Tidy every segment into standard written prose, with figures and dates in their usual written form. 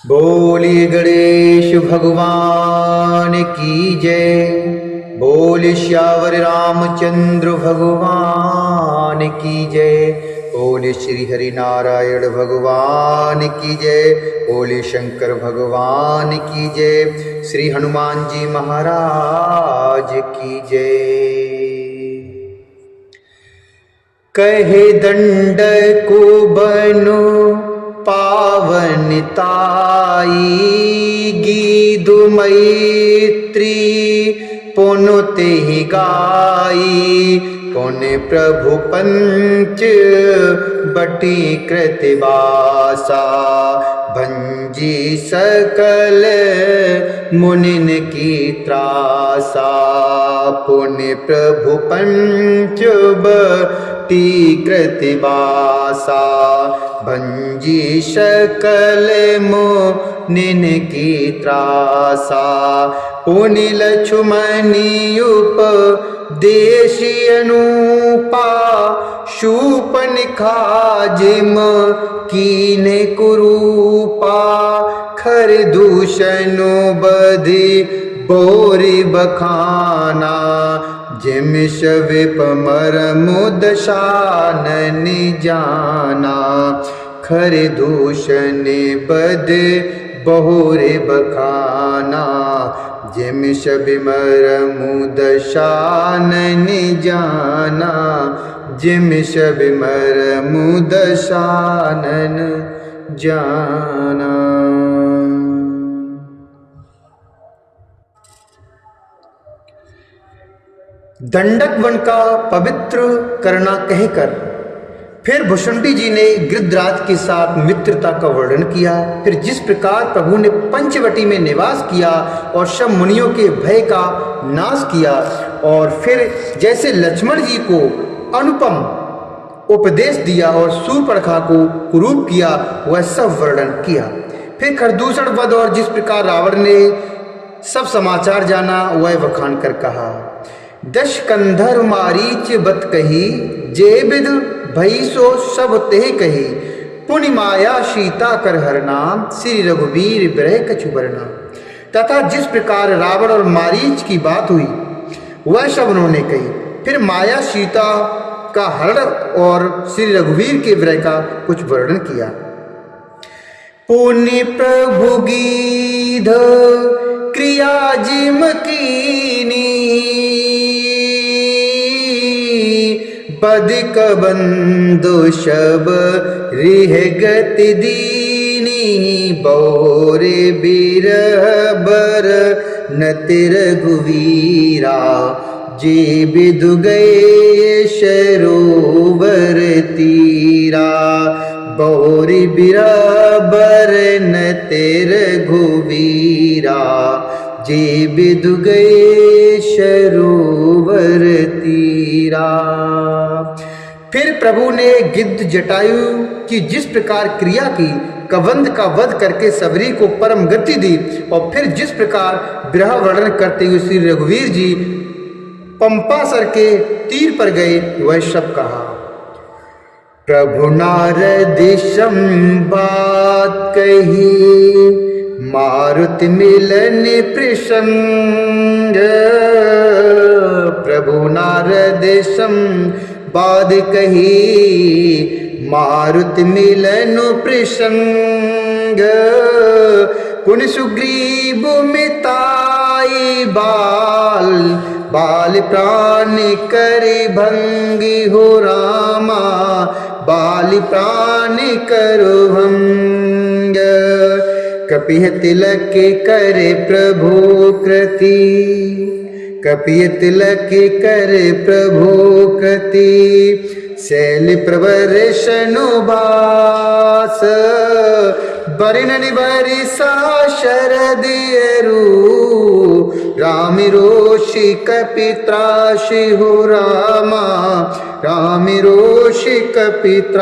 बोलिए गणेश भगवान की जय। बोलिए श्यावर रामचंद्र भगवान की जय। बोलिए श्री हरि नारायण भगवान की जय। बोलिए शंकर भगवान की जय। श्री हनुमान जी महाराज की जय। कहे दंड को बनो पावन ताई, गीधु मैत्री पुनु तेहि गाई। पुण्य प्रभु पंच बटी कृतिवासा, भंजी सकल मुनिन की त्रासा। पुण्य प्रभु पंच बटी कृतिवासा, भंजी सकल मुनिन की त्रासा। पुनि लक्ष्मणी उपदेशि अनुपा, शूर्पणखा जिम कीन्हे कुरूपा। खर दूषणु बधि बोरि बखाना, जिम विप मरमु दशानन जाना। खर दूषण बद बहुरे बखाना, जिम मरमु दशानन जाना। जिम मरमु दशानन जाना। दंडक वन का पवित्र करना कहकर फिर भुषुंडी जी ने गिरिराज के साथ मित्रता का वर्णन किया। फिर जिस प्रकार प्रभु ने पंचवटी में निवास किया और सब मुनियों के भय का नाश किया, और फिर जैसे लक्ष्मण जी को अनुपम उपदेश दिया और शूर्पणखा को कुरूप किया, वह सब वर्णन किया। फिर खरदूषण वध और जिस प्रकार रावण ने सब समाचार जाना, वह बखान कर कहा। दश कंधर मारीच बत कही, जे विद भई सो सब तेह कही। पुनि माया सीता कर हर नाम, श्री रघुवीर बिरह कछु बरना। तथा जिस प्रकार रावण और मारीच की बात हुई, वह सब उन्होंने कही। फिर माया सीता का हरण और श्री रघुवीर के विरह का कुछ वर्णन किया। पुनि प्रभु गीध क्रिया जिम कीनी, बदिक बंधु शब रिह गति दीनी। बौरे बिरह बर नतिर रघुवीरा, जे बिदु गए सरोवर तीरा। बौरे बिरह बर नतिर रघुवीरा, जे बिदु गए सरोवर तीरा। फिर प्रभु ने गिद्ध जटायु की जिस प्रकार क्रिया की, कबंध का वध करके सबरी को परम गति दी, और फिर जिस प्रकार विरह वर्णन करते हुए श्री रघुवीर जी पंपासर के तीर पर गए, वह सब कहा। प्रभु नारद संवाद कही, मारुति मिलन प्रसंग। प्रभु नारद संवाद कही, मारुति मिलन प्रसंग। पुनि सुग्रीव मिताई बाल, बाल प्राण करि भंगी हो रामा। बाल प्राण करो भंग, कपिह तिलक करे प्रभु कृति। कपिह तिलक करे प्रभु कृति, शैल प्रवर शनुभास। बरिन बरिसा शरद अरु, राम रोषि कपित्राशि हो रामा। राम रोषि कपित्राश।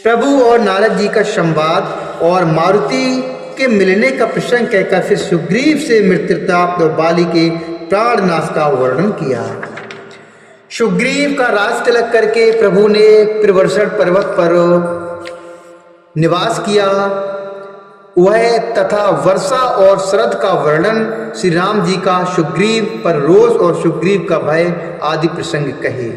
प्रभु और नारद जी का संवाद और मारुति के मिलने का प्रसंग कहकर फिर सुग्रीव से मित्रता और बाली के प्राण नाश का वर्णन किया। सुग्रीव का राज तिलक करके प्रभु ने त्रिवर्षण पर्वत पर निवास किया, वह तथा वर्षा और शरद का वर्णन, श्री राम जी का सुग्रीव पर रोष और सुग्रीव का भय आदि प्रसंग कहे।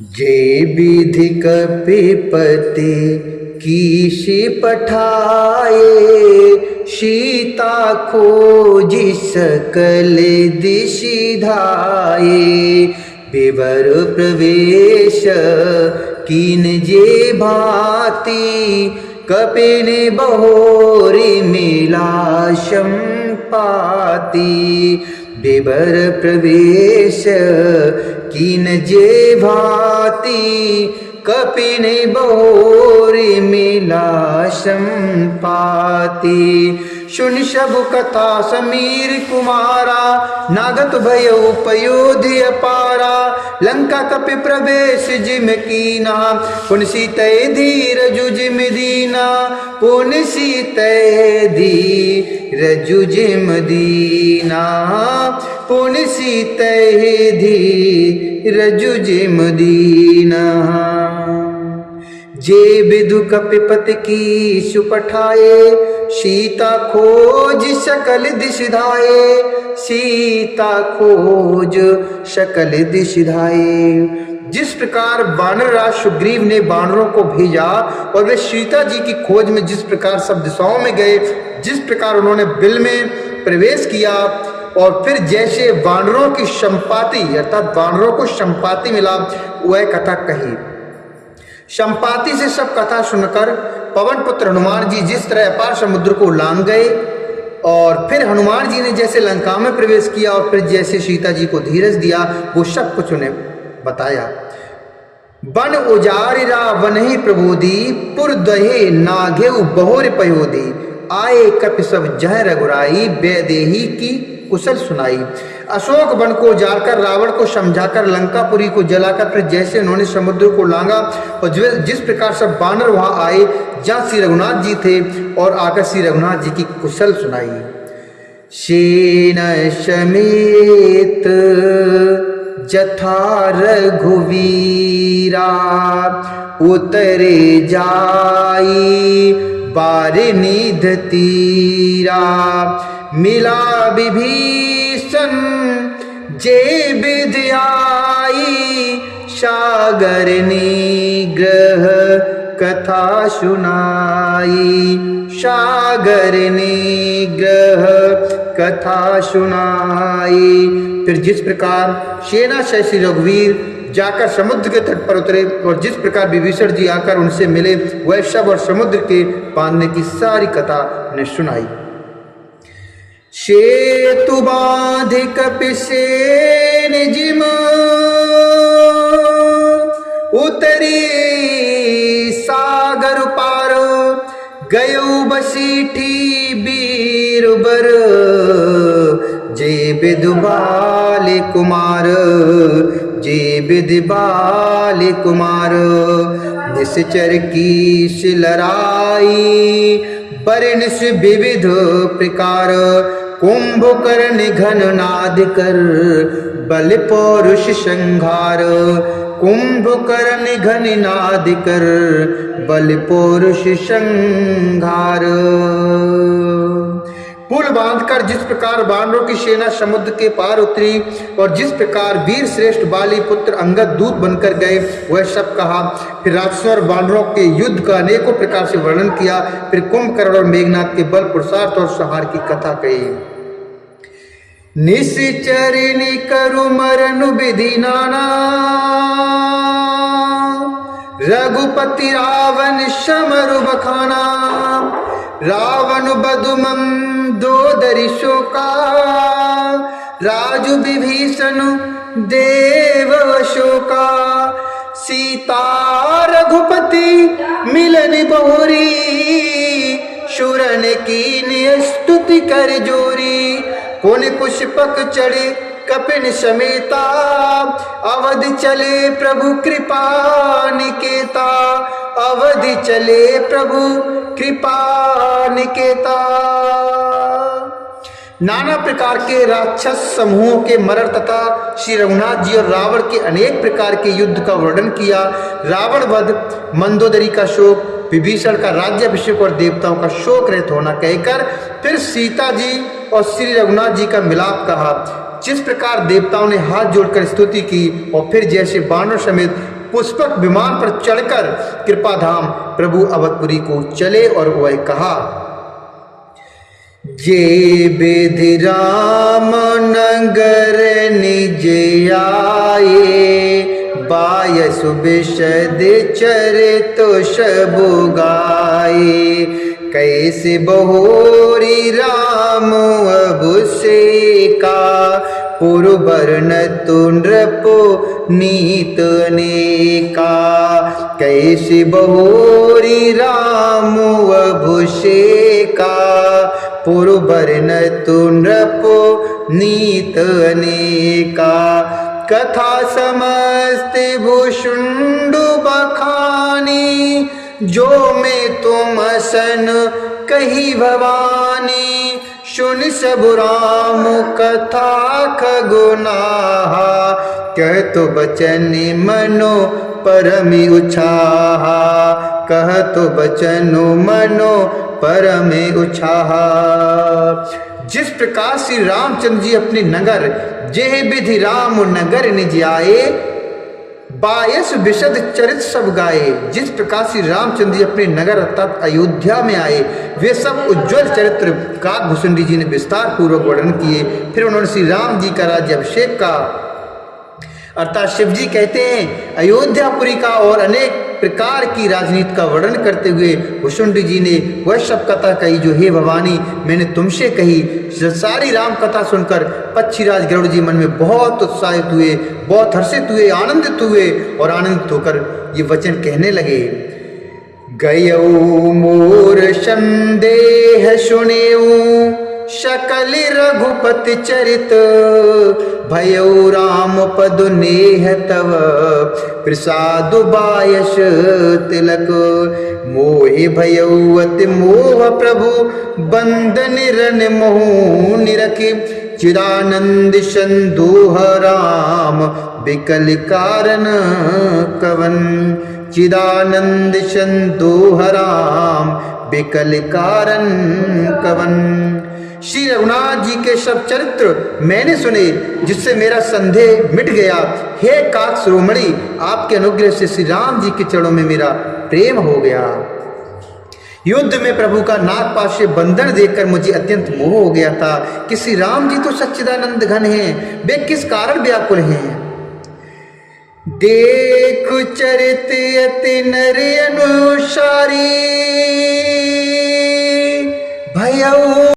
जे विधि कपिपति कीशी पठाए, सीता खोजी सकल दिशि धाये, विवर प्रवेश कीन जे भांति, कपिने बहोरी मिला संपाति, विवर प्रवेश कीन जे भांति, कपिने बहोरी मिला संपाति। सुन सब कथा समीर कुमारा, नागत भयउ पयोधि अपारा, लंका कपि प्रवेश जिम कीना, पुन सीतय धीरजु जिम दीना, पुन सीतय धीरजु जिम दीना, पुन सीतय धीरजु जिम दीना। जे विदु कपिपति की सुपठाए, सीता खोज सकल दिशि धाये, सीता खोज सकल दिशि धाये। जिस प्रकार वानर राज सुग्रीव ने वानरों को भेजा और वे सीता जी की खोज में जिस प्रकार सब दिशाओं में गए, जिस प्रकार उन्होंने बिल में प्रवेश किया और फिर जैसे वानरों की संपाति अर्थात वानरों को संपाति मिला, वह कथा कही। संपाति से सब कथा सुनकर पवन पुत्र हनुमान जी जिस तरह अपार समुद्र को लांघ गए और फिर हनुमान जी ने जैसे लंका में प्रवेश किया और फिर जैसे सीता जी को धीरज दिया, वो सब कुछ उन्हें बताया। बन उजारिरा वन ही प्रबोधी, पुर दहे नाघेउ बहुर पयोधी, आए कपि सब जह रघुराई, बेदेही की कुशल सुनाई। अशोक वन को उजाड़कर रावण को समझाकर लंकापुरी को जलाकर फिर जैसे उन्होंने समुद्र को लांघा और जिस प्रकार सब बानर वहां आए जहां श्री रघुनाथ जी थे और आकर श्री रघुनाथ जी की कुशल सुनाई। सेन समेत जथा रघुवीरा, उतरे जाई बारिनिध तीरा, मिला विभीषण जे विधि आई, सागर निग्रह कथा सुनाई, सागर निग्रह कथा सुनाई। फिर जिस प्रकार सेना से श्री रघुवीर जाकर समुद्र के तट पर उतरे और जिस प्रकार विभीषण जी आकर उनसे मिले, वह सब और समुद्र के बांधने की सारी कथा ने सुनाई। सेतु बांध कपिसेन जिम, उतरी सागर पार, गयो बसीठी बीरबर, जे विदु बाल कुमार, जे विदु बाल कुमार, निश्चर की लड़ाई, बरनिस विविध प्रकार, कुंभकर्ण घन नाद कर, बल पौरुष संहार, कुंभकर्ण घन नाद कर, बल पौरुष संहार। पुल बांधकर जिस प्रकार वानरों की सेना समुद्र के पार उतरी और जिस प्रकार वीर श्रेष्ठ बाली पुत्र अंगद दूत बनकर गए, वह सब कहा। फिर राक्षसों और वानरों के युद्ध का अनेकों प्रकार से वर्णन किया। फिर कुंभकर्ण और मेघनाथ के बल पुरुषार्थ और संहार की कथा कही। निश्चर करु मरनु विधि नाना, रघुपति रावण समरु बखाना, रावण बधुमम दोदरी शोका, राजु विभीषण देव शोका, सीता रघुपति मिलन बहुरी, सुरन की स्तुति कर जोरी, पुन पुष्पक चढ़े कपिन समेता, अवध चले प्रभु कृपा निकेता, अवध चले प्रभु कृपा निकेता। नाना प्रकार के राक्षस समूहों के मरण तथा श्री रघुनाथ जी और रावण के अनेक प्रकार के युद्ध का वर्णन किया। रावण वध, मंदोदरी का शोक, विभीषण का राज्याभिषेक और देवताओं का शोक रहित होना कहकर फिर सीता जी और श्री रघुनाथ जी का मिलाप कहा। जिस प्रकार देवताओं ने हाथ जोड़कर स्तुति की और फिर जैसे बानर समेत पुष्पक विमान पर चढ़कर कृपाधाम प्रभु अवधपुरी को चले और वह कहा, जे विधि राम नगर निज आए, बायस विशद चरित सबु गाए, कैसे बहोरी राम अभिषेका, पुरबरन नृपो नीत अनेका, कैसे बहोरी राम अभिषेका, पुरबरन नृपो नीत अनेका, कथा समस्त भूषुंडु बखानी, जो में तुम सन कही भवानी, सुन सब राम कथा खगुनाहा, कह तो बचन मनो परमि उछाहा, कह तो बचनु मनो परमि उछाहा। जिस प्रकार श्री रामचंद्र जी अपने नगर जेह विधि राम नगर निज आए, बायस विशद चरित सब गाए। जिस प्रकार श्री रामचंद्र जी अपने नगर अर्थात अयोध्या में आए, वे सब उज्जवल चरित्र काकभूषण जी ने विस्तार पूर्वक वर्णन किए। फिर उन्होंने श्री राम जी का राज्याभिषेक का अर्थात शिव जी कहते हैं अयोध्यापुरी का और अनेक प्रकार की राजनीति का वर्णन करते हुए भुषुंडी जी ने वह सब कथा कही जो हे भवानी मैंने तुमसे कही। सारी राम कथा सुनकर पक्षीराज गरुड़ जी मन में बहुत उत्साहित हुए, बहुत हर्षित हुए, आनंदित हुए और आनंदित होकर ये वचन कहने लगे, गयऊ मोर संदेह सुनेऊ, शकल रघुपति चरित, भयऊ राम पद नेह तव, प्रसाद बायस तिलक, मोहि भयऊ अति मोह प्रभु, बंदन रन मोह निरखि, चिदानंद संदोह राम, बिकल कारण कवन, चिदानंद संदोह राम, बिकल कारण कवन। श्री रघुनाथ जी के सब चरित्र मैंने सुने जिससे मेरा संदेह मिट गया। हे काक शिरोमणि, आपके अनुग्रह से श्री राम जी के चरणों में मेरा प्रेम हो गया। युद्ध में प्रभु का नागपाश से बंधन देखकर मुझे अत्यंत मोह हो गया था कि श्री राम जी तो सच्चिदानंद घन हैं, वे किस कारण व्याकुल हैं। देख चरित अति नर अनुसारी, भयऊ